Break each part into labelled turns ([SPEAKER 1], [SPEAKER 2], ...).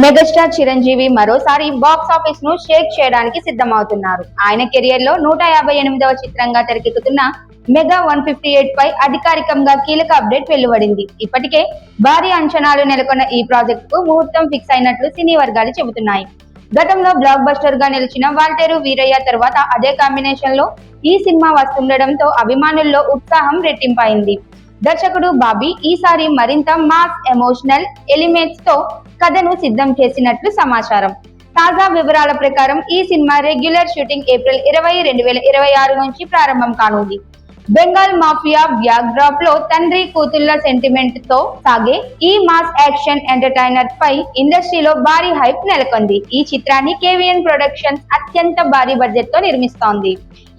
[SPEAKER 1] Megastar Chiranjeevi మరోసారి box office ను షేక్ చేయడానికి సిద్ధమవుతున్నారు. ఆయన కెరియర్ లో 158వ చిత్రంగా తెరకెక్కుతున్న మెగా 158 పై అధికారికంగా కీలక అప్డేట్ వెలువడింది. ఇప్పటికే భారీ అంచనాలు నెలకొన్న ఈ ప్రాజెక్ట్ కు ముహూర్తం ఫిక్స్ అయినట్లు సినీ వర్గాలు చెబుతున్నాయి. గతంలో బ్లాక్ బస్టర్ గా నిలిచిన వాల్తేరు వీరయ్య తర్వాత అదే కాంబినేషన్ లో ఈ సినిమా వస్తుండటంతో అభిమానుల్లో ఉత్సాహం రెట్టింపైంది. దర్శకుడు బాబీ ఈసారి మరింత మాస్ ఎమోషనల్ ఎలిమెంట్స్ తో కథను సిద్ధం చేసినట్లు సమాచారం. తాజా వివరాల ప్రకారం ఈ సినిమా రెగ్యులర్ షూటింగ్ ఏప్రిల్ 20, 2026 నుంచి ప్రారంభం కానుంది. బెంగాల్ మాఫియా బ్యాక్ డ్రాప్ లో తండ్రి కూతుళ్ల సెంటిమెంట్ తో సాగే ఈ మాస్ యాక్షన్ ఎంటర్టైనర్ పై ఇండస్ట్రీలో భారీ హైప్ నెలకొంది. ఈ చిత్రాన్ని కేవీఎన్ ప్రొడక్షన్స్ అత్యంత భారీ బడ్జెట్ తో నిర్మిస్తోంది.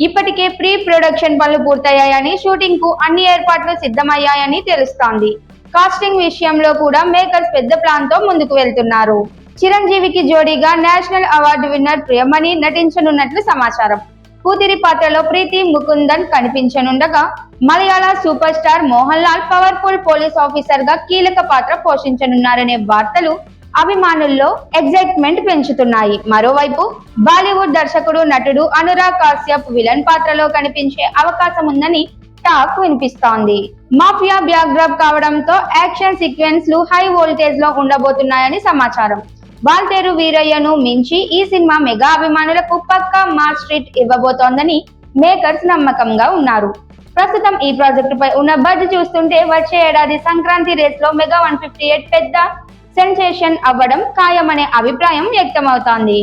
[SPEAKER 1] ఇప్పటికే ప్రీ ప్రొడక్షన్ పనులు పూర్తయ్యాయని, షూటింగ్ కు అన్ని ఏర్పాట్లు సిద్ధమయ్యాయని తెలుస్తోంది. కాస్టింగ్ విషయంలో కూడా మేకర్స్ పెద్ద ప్లాన్ తో ముందుకు వెళ్తున్నారు. చిరంజీవికి జోడీగా నేషనల్ అవార్డు విన్నర్ ప్రియమణి నటించనున్నట్లు సమాచారం. కూతురి పాత్రలో ప్రీతి ముకుందన్ కనిపించనుండగా, మలయాళ super star Mohan Lal powerful police officer గా కీలక పాత్ర పోషించనున్నారనే వార్తలు అభిమానుల్లో ఎగ్జైట్మెంట్ పెంచుతున్నాయి. మరోవైపు బాలీవుడ్ దర్శకుడు నటుడు అనురాగ్ కాశ్యప్ విలన్ పాత్రలో కనిపించే అవకాశం ఉందని టాక్ వినిపిస్తోంది. మాఫియా బ్యాక్ డ్రాప్ కావడంతో యాక్షన్ సీక్వెన్స్ లు హై వోల్టేజ్ లో ఉండబోతున్నాయని సమాచారం. వాల్తేరు వీరయ్యను మించి ఈ సినిమా మెగా అభిమానులకు పక్కా మాస్ ట్రీట్ ఇవ్వబోతోందని మేకర్స్ నమ్మకంగా ఉన్నారు. ప్రస్తుతం ఈ ప్రాజెక్టు పై ఉన్న బజ్ చూస్తుంటే వచ్చే ఏడాది సంక్రాంతి రేస్ లో మెగా 158 పెద్ద సెన్సేషన్ అవ్వడం ఖాయమనే అభిప్రాయం వ్యక్తమవుతోంది.